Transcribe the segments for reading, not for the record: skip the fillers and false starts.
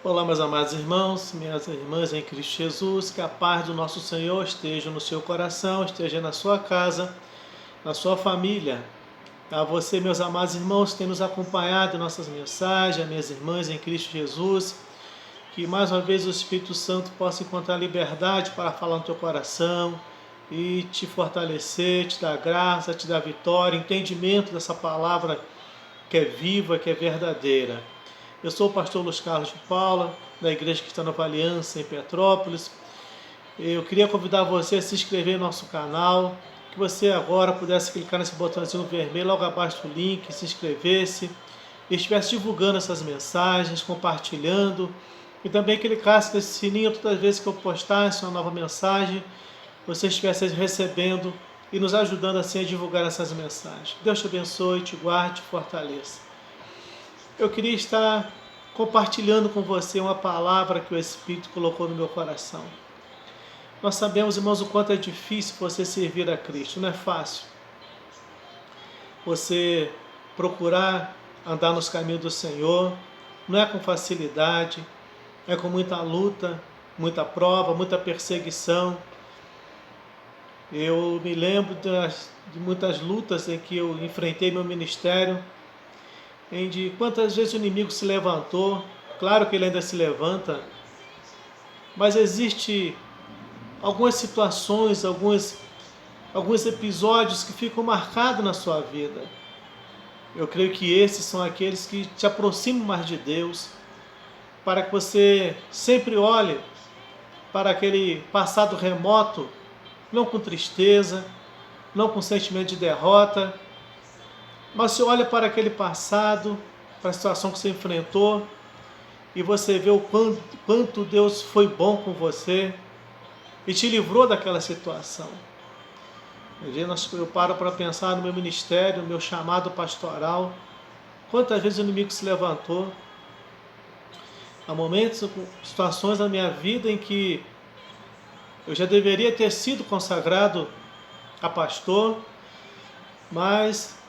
Olá, meus amados irmãos, minhas irmãs em Cristo Jesus, que a paz do nosso Senhor esteja no seu coração, esteja na sua casa, na sua família. A você, meus amados irmãos, que têm nos acompanhado em nossas mensagens, minhas irmãs em Cristo Jesus, que mais uma vez o Espírito Santo possa encontrar liberdade para falar no teu coração e te fortalecer, te dar graça, te dar vitória, entendimento dessa palavra que é viva, que é verdadeira. Eu sou o pastor Luiz Carlos de Paula, da Igreja Cristã Nova Aliança, em Petrópolis. Eu queria convidar você a se inscrever no nosso canal, que você agora pudesse clicar nesse botãozinho vermelho logo abaixo do link, se inscrevesse, e estivesse divulgando essas mensagens, compartilhando, e também clicasse nesse sininho todas as vezes que eu postasse uma nova mensagem, você estivesse recebendo e nos ajudando assim a divulgar essas mensagens. Deus te abençoe, te guarde, te fortaleça. Eu queria estar compartilhando com você uma palavra que o Espírito colocou no meu coração. Nós sabemos, irmãos, o quanto é difícil você servir a Cristo. Não é fácil você procurar andar nos caminhos do Senhor. Não é com facilidade, é com muita luta, muita prova, muita perseguição. Eu me lembro de muitas lutas em que eu enfrentei meu ministério, de quantas vezes o inimigo se levantou. Claro que ele ainda se levanta, mas existe algumas situações, alguns episódios que ficam marcados na sua vida. Eu creio que esses são aqueles que te aproximam mais de Deus, para que você sempre olhe para aquele passado remoto, não com tristeza, não com sentimento de derrota, mas você olha para aquele passado, para a situação que você enfrentou, e você vê o quanto Deus foi bom com você e te livrou daquela situação. Eu paro para pensar no meu ministério, no meu chamado pastoral, quantas vezes o inimigo se levantou. Há momentos, situações na minha vida em que eu já deveria ter sido consagrado a pastor, mas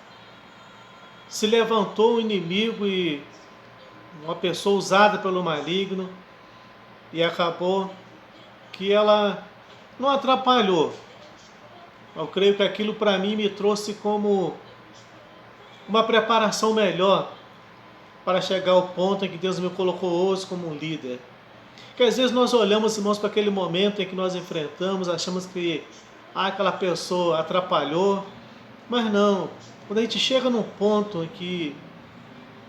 se levantou o inimigo e uma pessoa usada pelo maligno, e acabou que ela não atrapalhou. Eu creio que aquilo para mim me trouxe como uma preparação melhor para chegar ao ponto em que Deus me colocou hoje como um líder. Porque às vezes nós olhamos, irmãos, para aquele momento em que nós enfrentamos, achamos que aquela pessoa atrapalhou, mas não. Quando a gente chega num ponto em que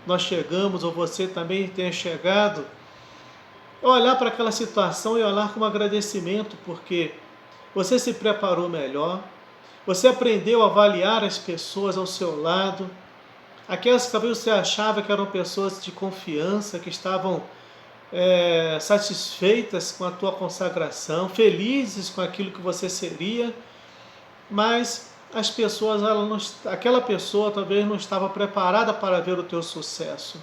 nós chegamos, ou você também tenha chegado, olhar para aquela situação e olhar com agradecimento, porque você se preparou melhor, você aprendeu a avaliar as pessoas ao seu lado, aquelas que talvez você achava que eram pessoas de confiança, que estavam satisfeitas com a tua consagração, felizes com aquilo que você seria, mas as pessoas, aquela pessoa talvez não estava preparada para ver o teu sucesso.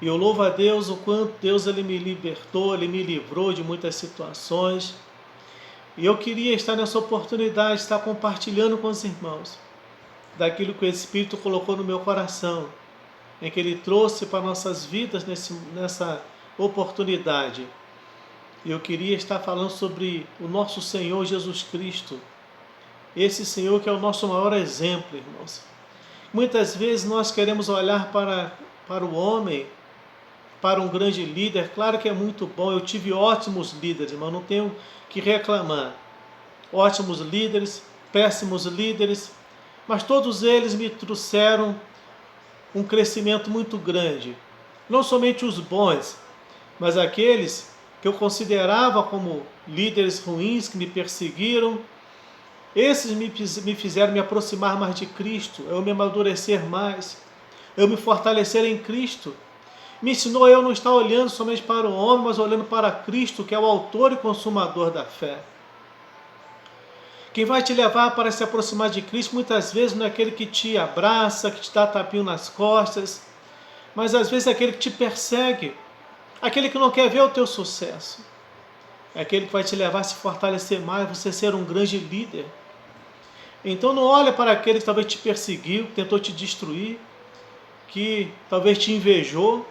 E eu louvo a Deus o quanto Deus ele me libertou, ele me livrou de muitas situações. E eu queria estar nessa oportunidade, estar compartilhando com os irmãos daquilo que o Espírito colocou no meu coração, em que Ele trouxe para nossas vidas nessa oportunidade. E eu queria estar falando sobre o nosso Senhor Jesus Cristo, esse Senhor que é o nosso maior exemplo, irmãos. Muitas vezes nós queremos olhar para o homem, para um grande líder. Claro que é muito bom, eu tive ótimos líderes, irmão, não tenho que reclamar. Ótimos líderes, péssimos líderes, mas todos eles me trouxeram um crescimento muito grande. Não somente os bons, mas aqueles que eu considerava como líderes ruins, que me perseguiram. Esses me fizeram me aproximar mais de Cristo, eu me amadurecer mais, eu me fortalecer em Cristo. Me ensinou a eu não estar olhando somente para o homem, mas olhando para Cristo, que é o autor e consumador da fé. Quem vai te levar para se aproximar de Cristo, muitas vezes não é aquele que te abraça, que te dá tapinho nas costas, mas às vezes é aquele que te persegue, aquele que não quer ver o teu sucesso. É aquele que vai te levar a se fortalecer mais, você ser um grande líder. Então não olha para aquele que talvez te perseguiu, que tentou te destruir, que talvez te invejou,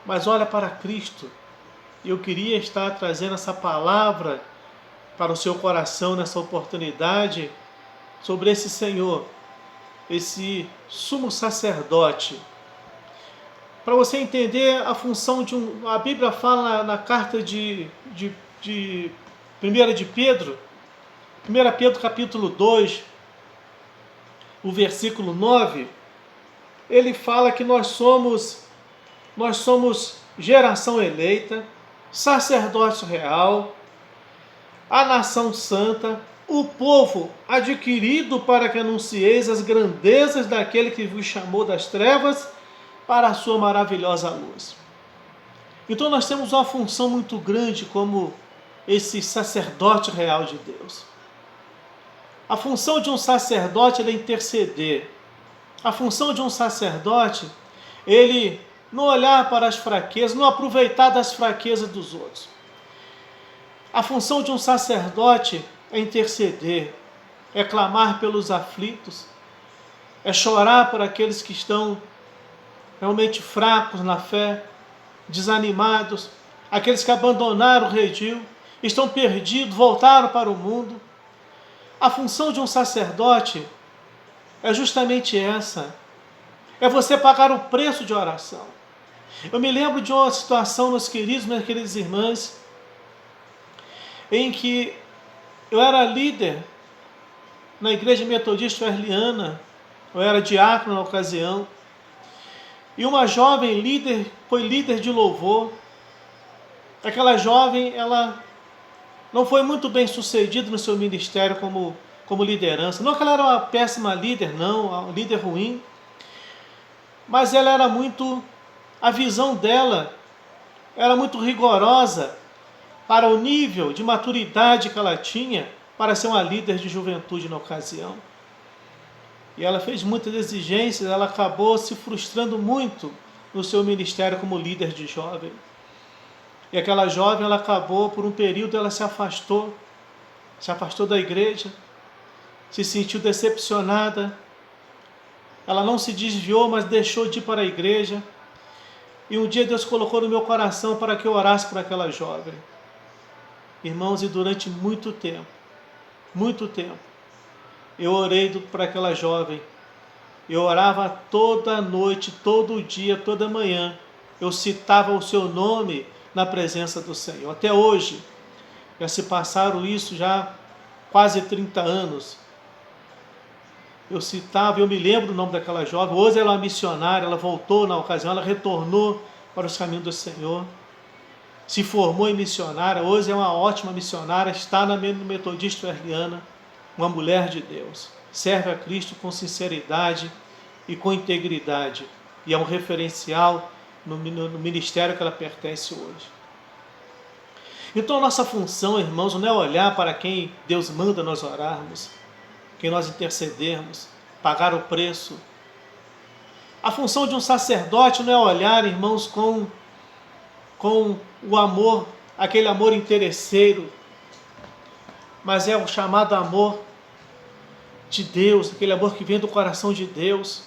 mas olha para Cristo. Eu queria estar trazendo essa palavra para o seu coração nessa oportunidade sobre esse Senhor, esse sumo sacerdote. Para você entender a função de a Bíblia fala na carta de 1 de Pedro, 1 Pedro capítulo 2, o versículo 9, ele fala que nós somos geração eleita, sacerdócio real, a nação santa, o povo adquirido para que anuncieis as grandezas daquele que vos chamou das trevas para a sua maravilhosa luz. Então nós temos uma função muito grande como esse sacerdote real de Deus. A função de um sacerdote é interceder. A função de um sacerdote, ele não olhar para as fraquezas, não aproveitar das fraquezas dos outros. A função de um sacerdote é interceder, é clamar pelos aflitos, é chorar por aqueles que estão realmente fracos na fé, desanimados, aqueles que abandonaram o redil, estão perdidos, voltaram para o mundo. A função de um sacerdote é justamente essa, é você pagar o preço de oração. Eu me lembro de uma situação, meus queridos, minhas queridas irmãs, em que eu era líder na igreja metodista wesleyana, eu era diácono na ocasião, e uma jovem líder foi líder de louvor. Aquela jovem, ela não foi muito bem sucedida no seu ministério como liderança. Não que ela era uma péssima líder, não, uma líder ruim, mas ela era a visão dela era muito rigorosa para o nível de maturidade que ela tinha para ser uma líder de juventude na ocasião. E ela fez muitas exigências, ela acabou se frustrando muito no seu ministério como líder de jovem. E aquela jovem, ela acabou, por um período, ela se afastou da igreja, se sentiu decepcionada, ela não se desviou, mas deixou de ir para a igreja. E um dia Deus colocou no meu coração para que eu orasse por aquela jovem. Irmãos, e durante muito tempo, eu orei por aquela jovem. Eu orava toda noite, todo dia, toda manhã. Eu citava o seu nome na presença do Senhor. Até hoje, já se passaram isso já quase 30 anos. Eu citava, eu me lembro do nome daquela jovem. Hoje ela é uma missionária, ela voltou na ocasião, ela retornou para os caminhos do Senhor. Se formou em missionária, hoje é uma ótima missionária, está na metodista wesleyana, uma mulher de Deus. Serve a Cristo com sinceridade e com integridade. E é um referencial no ministério que ela pertence hoje. Então a nossa função, irmãos, não é olhar para quem Deus manda nós orarmos, quem nós intercedermos, pagar o preço. A função de um sacerdote não é olhar, irmãos, com o amor, aquele amor interesseiro, mas é o chamado amor de Deus, aquele amor que vem do coração de Deus,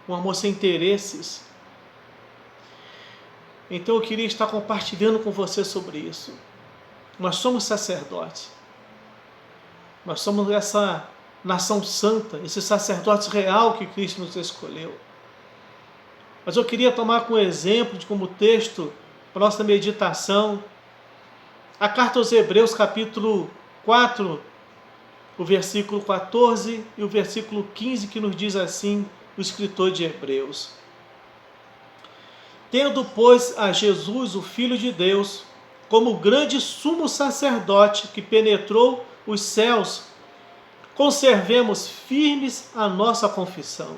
um amor sem interesses. Então eu queria estar compartilhando com você sobre isso. Nós somos sacerdotes. Nós somos essa nação santa, esse sacerdote real que Cristo nos escolheu. Mas eu queria tomar como exemplo, como texto, para nossa meditação, a carta aos Hebreus, capítulo 4, o versículo 14 e o versículo 15, que nos diz assim, o escritor de Hebreus: tendo, pois, a Jesus, o Filho de Deus, como grande sumo sacerdote que penetrou os céus, conservemos firmes a nossa confissão.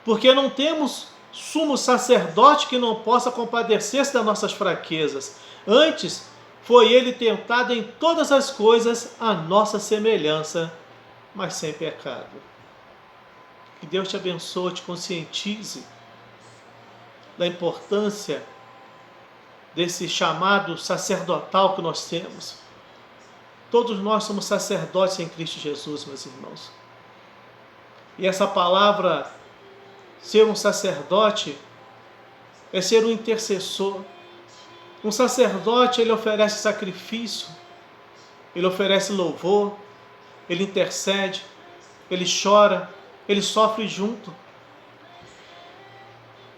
Porque não temos sumo sacerdote que não possa compadecer-se das nossas fraquezas. Antes, foi ele tentado em todas as coisas à nossa semelhança, mas sem pecado. Que Deus te abençoe, te conscientize da importância desse chamado sacerdotal que nós temos. Todos nós somos sacerdotes em Cristo Jesus, meus irmãos. E essa palavra, ser um sacerdote, é ser um intercessor. Um sacerdote, ele oferece sacrifício, ele oferece louvor, ele intercede, ele chora, ele sofre junto.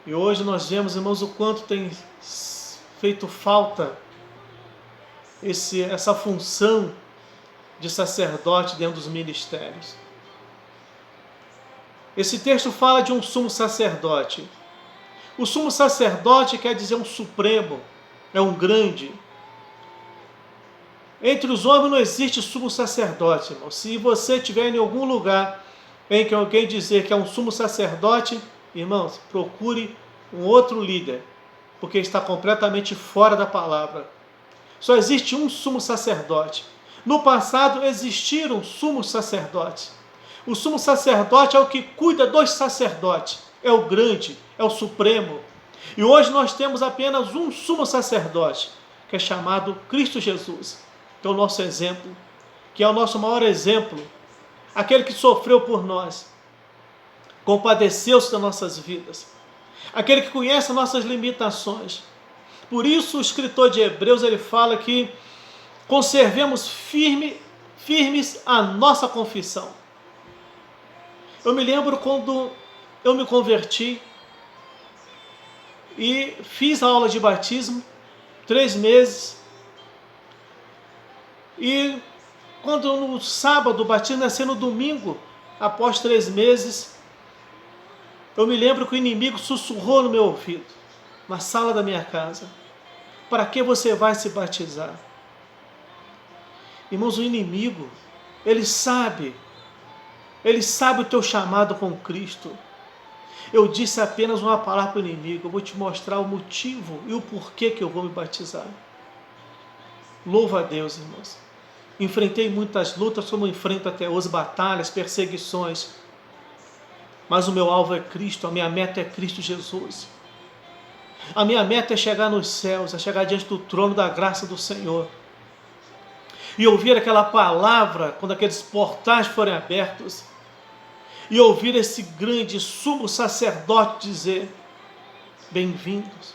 E hoje nós vemos, irmãos, o quanto tem feito falta essa função de sacerdote dentro dos ministérios. Esse texto fala de um sumo sacerdote. O sumo sacerdote quer dizer um supremo, é um grande. Entre os homens não existe sumo sacerdote, irmão. Se você estiver em algum lugar em que alguém dizer que é um sumo sacerdote, irmãos, procure um outro líder, porque está completamente fora da palavra. Só existe um sumo sacerdote. No passado existiram sumos sacerdotes. O sumo sacerdote é o que cuida dos sacerdotes, é o grande, é o supremo. E hoje nós temos apenas um sumo sacerdote, que é chamado Cristo Jesus, que é o nosso exemplo, que é o nosso maior exemplo, aquele que sofreu por nós, compadeceu-se das nossas vidas, aquele que conhece as nossas limitações. Por isso o escritor de Hebreus ele fala que conservemos firmes a nossa confissão. Eu me lembro quando eu me converti e fiz a aula de batismo, 3 meses, e quando no sábado o batismo ia ser no domingo, após 3 meses, eu me lembro que o inimigo sussurrou no meu ouvido, na sala da minha casa: para que você vai se batizar? Irmãos, o inimigo, ele sabe o teu chamado com Cristo. Eu disse apenas uma palavra para o inimigo: eu vou te mostrar o motivo e o porquê que eu vou me batizar. Louva a Deus, irmãos. Enfrentei muitas lutas, como enfrento até hoje, batalhas, perseguições. Mas o meu alvo é Cristo, a minha meta é Cristo Jesus. A minha meta é chegar nos céus, é chegar diante do trono da graça do Senhor. E ouvir aquela palavra, quando aqueles portais forem abertos, e ouvir esse grande sumo sacerdote dizer: bem-vindos,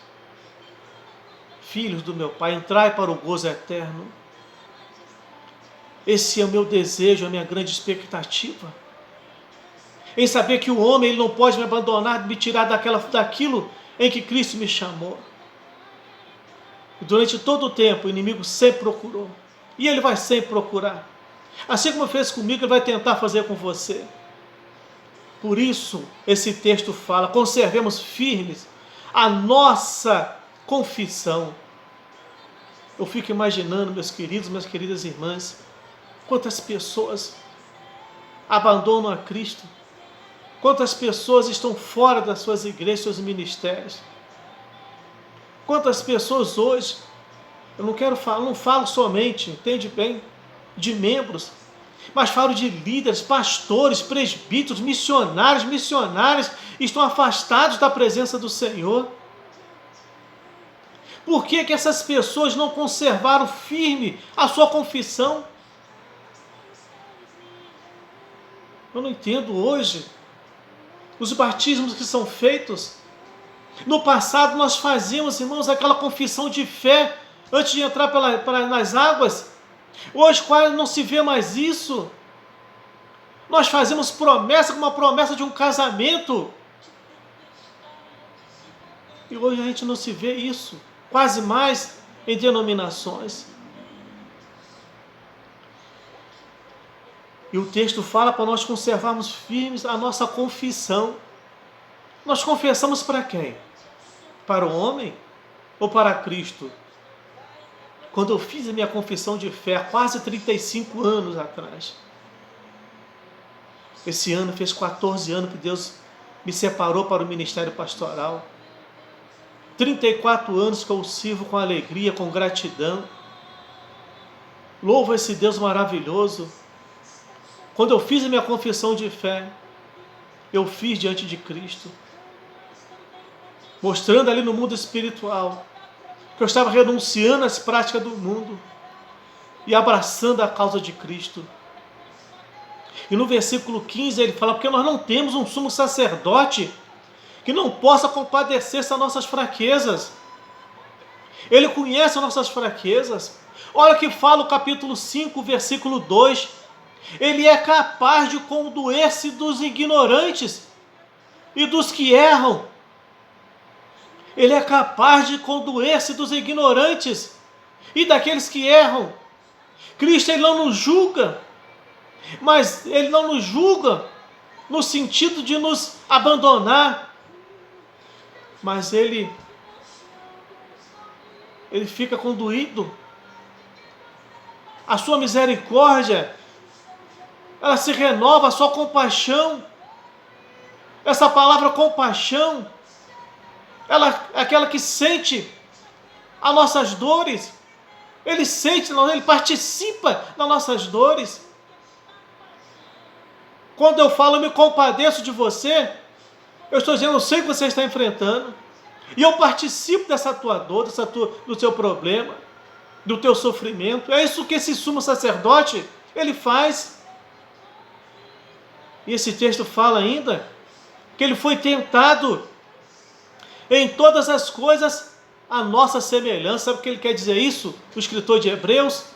filhos do meu Pai, entrai para o gozo eterno. Esse é o meu desejo, a minha grande expectativa, em saber que o homem ele não pode me abandonar, me tirar daquilo em que Cristo me chamou. E durante todo o tempo o inimigo sempre procurou, e ele vai sempre procurar. Assim como fez comigo, ele vai tentar fazer com você. Por isso esse texto fala: conservemos firmes a nossa confissão. Eu fico imaginando, meus queridos, minhas queridas irmãs, quantas pessoas abandonam a Cristo, quantas pessoas estão fora das suas igrejas, seus ministérios, quantas pessoas hoje, eu não falo somente, entende bem, de membros, mas falo de líderes, pastores, presbíteros, missionários, estão afastados da presença do Senhor. Por que que essas pessoas não conservaram firme a sua confissão? Eu não entendo hoje os batismos que são feitos. No passado nós fazíamos, irmãos, aquela confissão de fé antes de entrar nas águas. Hoje quase não se vê mais isso. Nós fazemos promessa como uma promessa de um casamento. E hoje a gente não se vê isso, quase mais em denominações. E o texto fala para nós conservarmos firmes a nossa confissão. Nós confessamos para quem? Para o homem ou para Cristo? Quando eu fiz a minha confissão de fé, há quase 35 anos atrás, esse ano fez 14 anos que Deus me separou para o ministério pastoral. 34 anos que eu o sirvo com alegria, com gratidão. Louvo esse Deus maravilhoso. Quando eu fiz a minha confissão de fé, eu fiz diante de Cristo, mostrando ali no mundo espiritual que eu estava renunciando às práticas do mundo e abraçando a causa de Cristo. E no versículo 15 ele fala: porque nós não temos um sumo sacerdote que não possa compadecer-se das nossas fraquezas. Ele conhece as nossas fraquezas. Olha o que fala o capítulo 5, versículo 2. Ele é capaz de condoer-se dos ignorantes e dos que erram. Ele é capaz de condoer-se dos ignorantes e daqueles que erram. Cristo, ele não nos julga, mas ele não nos julga no sentido de nos abandonar, mas ele fica condoído. A sua misericórdia, ela se renova, a sua compaixão. Essa palavra compaixão, ela é aquela que sente as nossas dores. Ele sente, ele participa das nossas dores. Quando eu falo, eu me compadeço de você, eu estou dizendo, eu sei o que você está enfrentando, e eu participo dessa tua dor, do seu problema, do teu sofrimento. É isso que esse sumo sacerdote, ele faz. E esse texto fala ainda que ele foi tentado em todas as coisas a nossa semelhança. Sabe o que ele quer dizer isso? O escritor de Hebreus,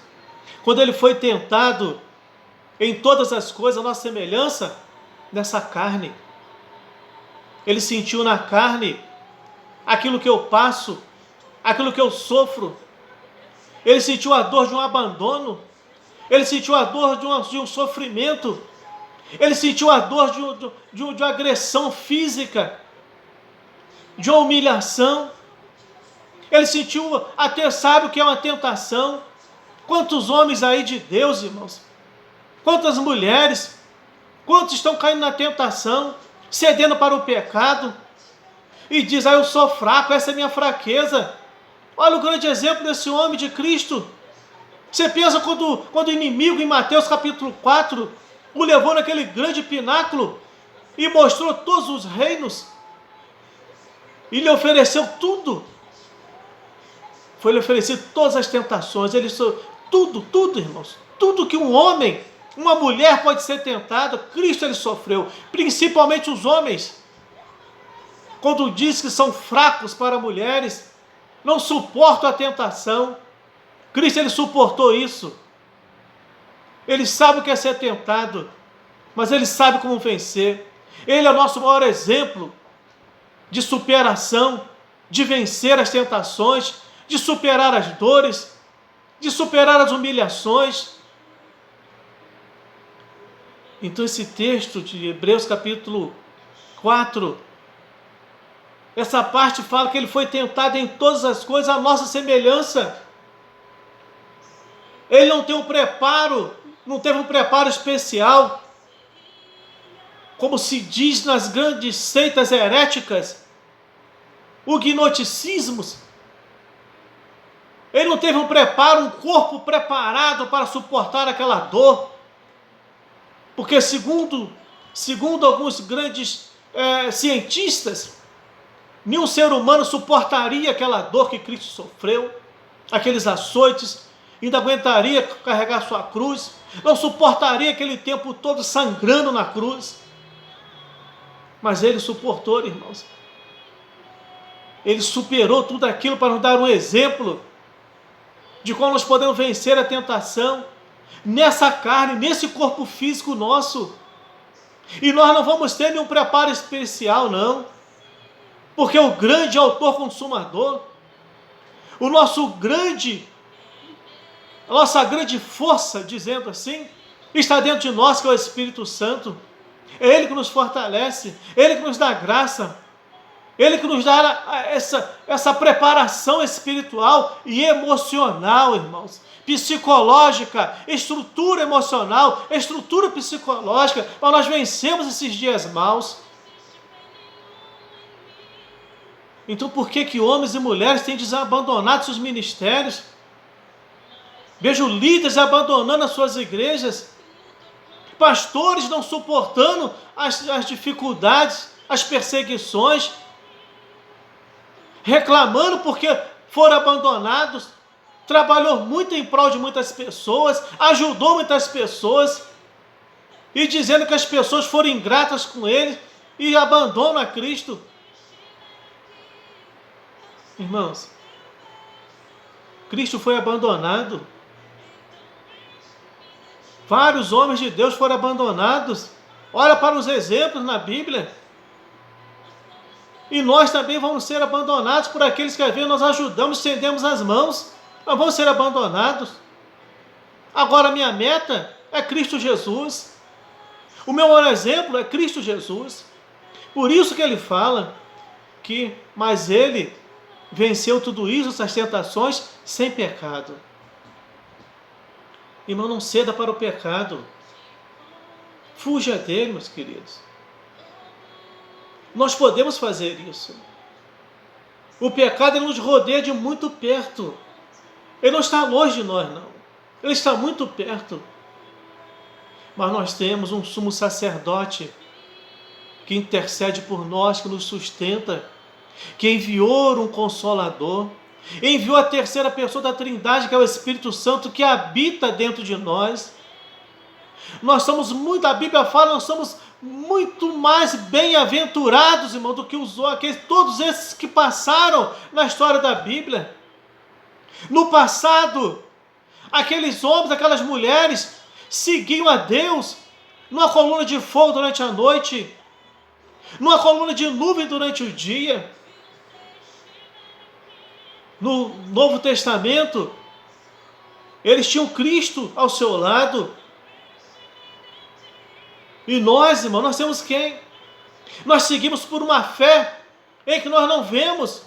quando ele foi tentado em todas as coisas a nossa semelhança, nessa carne. Ele sentiu na carne aquilo que eu passo, aquilo que eu sofro. Ele sentiu a dor de um abandono, ele sentiu a dor de um sofrimento, ele sentiu a dor de uma agressão física, de uma humilhação. Ele sentiu até, sabe o que é uma tentação? Quantos homens aí de Deus, irmãos, quantas mulheres, quantos estão caindo na tentação, cedendo para o pecado, e diz, eu sou fraco, essa é a minha fraqueza. Olha o grande exemplo desse homem de Cristo. Você pensa quando o inimigo, em Mateus capítulo 4, o levou naquele grande pináculo e mostrou todos os reinos, e lhe ofereceu tudo. Foi lhe oferecido todas as tentações, tudo, irmãos, tudo que um homem, uma mulher pode ser tentada, Cristo ele sofreu, principalmente os homens. Quando diz que são fracos para mulheres, não suportam a tentação, Cristo ele suportou isso. Ele sabe o que é ser tentado, mas ele sabe como vencer. Ele é o nosso maior exemplo de superação, de vencer as tentações, de superar as dores, de superar as humilhações. Então esse texto de Hebreus capítulo 4, essa parte fala que ele foi tentado em todas as coisas à nossa semelhança. Ele não tem um preparo, não teve um preparo especial, como se diz nas grandes seitas heréticas, o gnosticismos. Ele não teve um preparo, um corpo preparado para suportar aquela dor, porque segundo alguns grandes cientistas, nenhum ser humano suportaria aquela dor que Cristo sofreu, aqueles açoites, ainda aguentaria carregar sua cruz, não suportaria aquele tempo todo sangrando na cruz. Mas ele suportou, irmãos. Ele superou tudo aquilo para nos dar um exemplo de como nós podemos vencer a tentação nessa carne, nesse corpo físico nosso. E nós não vamos ter nenhum preparo especial, não. Porque o grande autor consumador, a nossa grande força, dizendo assim, está dentro de nós, que é o Espírito Santo. É Ele que nos fortalece, Ele que nos dá graça, Ele que nos dá essa preparação espiritual e emocional, irmãos, psicológica, estrutura emocional, estrutura psicológica, para nós vencermos esses dias maus. Então por que homens e mulheres têm desabandonado seus ministérios? Vejo líderes abandonando as suas igrejas, pastores não suportando as dificuldades, as perseguições, reclamando porque foram abandonados. Trabalhou muito em prol de muitas pessoas, ajudou muitas pessoas, e dizendo que as pessoas foram ingratas com ele e abandonam a Cristo. Irmãos, Cristo foi abandonado. Vários homens de Deus foram abandonados. Olha para os exemplos na Bíblia. E nós também vamos ser abandonados por aqueles que às vezes nós ajudamos, estendemos as mãos. Nós vamos ser abandonados. Agora a minha meta é Cristo Jesus. O meu maior exemplo é Cristo Jesus. Por isso que ele fala que, mas ele venceu tudo isso, essas tentações, sem pecado. Irmão, não ceda para o pecado. Fuja dele, meus queridos. Nós podemos fazer isso. O pecado ele nos rodeia de muito perto. Ele não está longe de nós, não. Ele está muito perto. Mas nós temos um sumo sacerdote que intercede por nós, que nos sustenta, que enviou um Consolador, enviou a terceira pessoa da Trindade, que é o Espírito Santo, que habita dentro de nós. Nós somos muito, a Bíblia fala, nós somos muito mais bem-aventurados, irmão, do que todos esses que passaram na história da Bíblia. No passado, aqueles homens, aquelas mulheres seguiam a Deus numa coluna de fogo durante a noite, numa coluna de nuvem durante o dia. No Novo Testamento, eles tinham Cristo ao seu lado. E nós, irmão, nós temos quem? Nós seguimos por uma fé em que nós não vemos,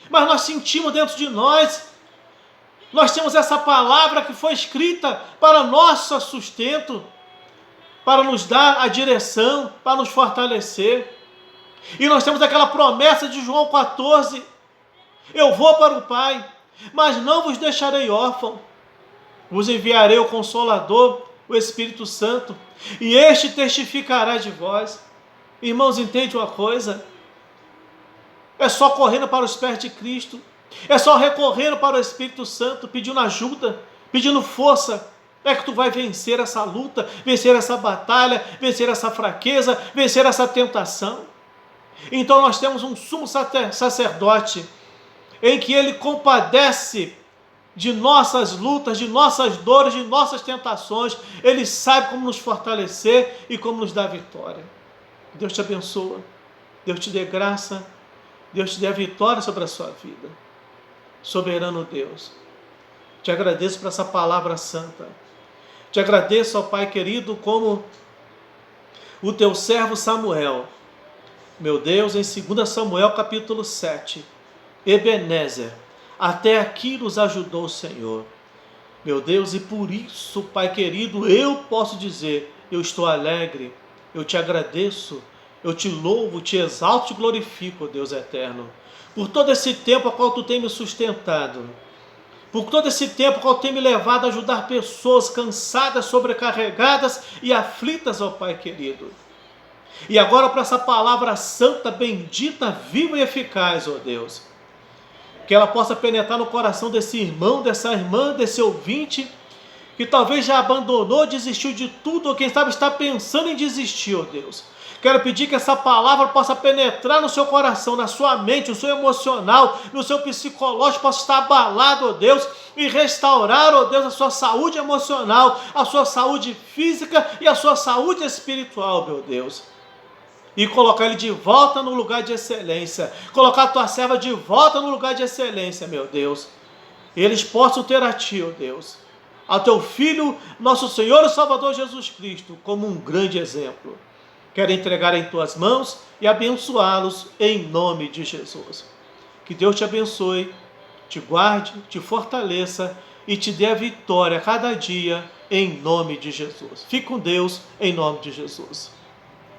mas nós sentimos dentro de nós. Nós temos essa palavra que foi escrita para nosso sustento, para nos dar a direção, para nos fortalecer. E nós temos aquela promessa de João 14: eu vou para o Pai, mas não vos deixarei órfão. Vos enviarei o Consolador, o Espírito Santo, e este testificará de vós. Irmãos, entende uma coisa? É só correndo para os pés de Cristo, é só recorrendo para o Espírito Santo, pedindo ajuda, pedindo força, é que tu vai vencer essa luta, vencer essa batalha, vencer essa fraqueza, vencer essa tentação. Então nós temos um sumo sacerdote, em que ele compadece de nossas lutas, de nossas dores, de nossas tentações. Ele sabe como nos fortalecer e como nos dar vitória. Deus te abençoa, Deus te dê graça, Deus te dê a vitória sobre a sua vida. Soberano Deus, te agradeço por essa palavra santa. Te agradeço, ó Pai querido, como o teu servo Samuel, meu Deus, em 2 Samuel capítulo 7, Ebenezer, até aqui nos ajudou o Senhor. Meu Deus, e por isso, Pai querido, eu posso dizer, eu estou alegre, eu te agradeço, eu te louvo, te exalto, te glorifico, Deus eterno, por todo esse tempo a qual tu tem me sustentado, por todo esse tempo a qual tem me levado a ajudar pessoas cansadas, sobrecarregadas e aflitas, ó Pai querido. E agora para essa palavra santa, bendita, viva e eficaz, ó Deus, que ela possa penetrar no coração desse irmão, dessa irmã, desse ouvinte, que talvez já abandonou, desistiu de tudo, ou quem sabe está pensando em desistir, ó Deus. Quero pedir que essa palavra possa penetrar no seu coração, na sua mente, no seu emocional, no seu psicológico, possa estar abalado, ó Deus, e restaurar, ó Deus, a sua saúde emocional, a sua saúde física e a sua saúde espiritual, meu Deus. E colocar ele de volta no lugar de excelência. Colocar a tua serva de volta no lugar de excelência, meu Deus. E eles possam ter a ti, ó Deus, a teu Filho, nosso Senhor e Salvador Jesus Cristo, como um grande exemplo. Quero entregar em tuas mãos e abençoá-los em nome de Jesus. Que Deus te abençoe, te guarde, te fortaleça e te dê a vitória a cada dia em nome de Jesus. Fique com Deus em nome de Jesus.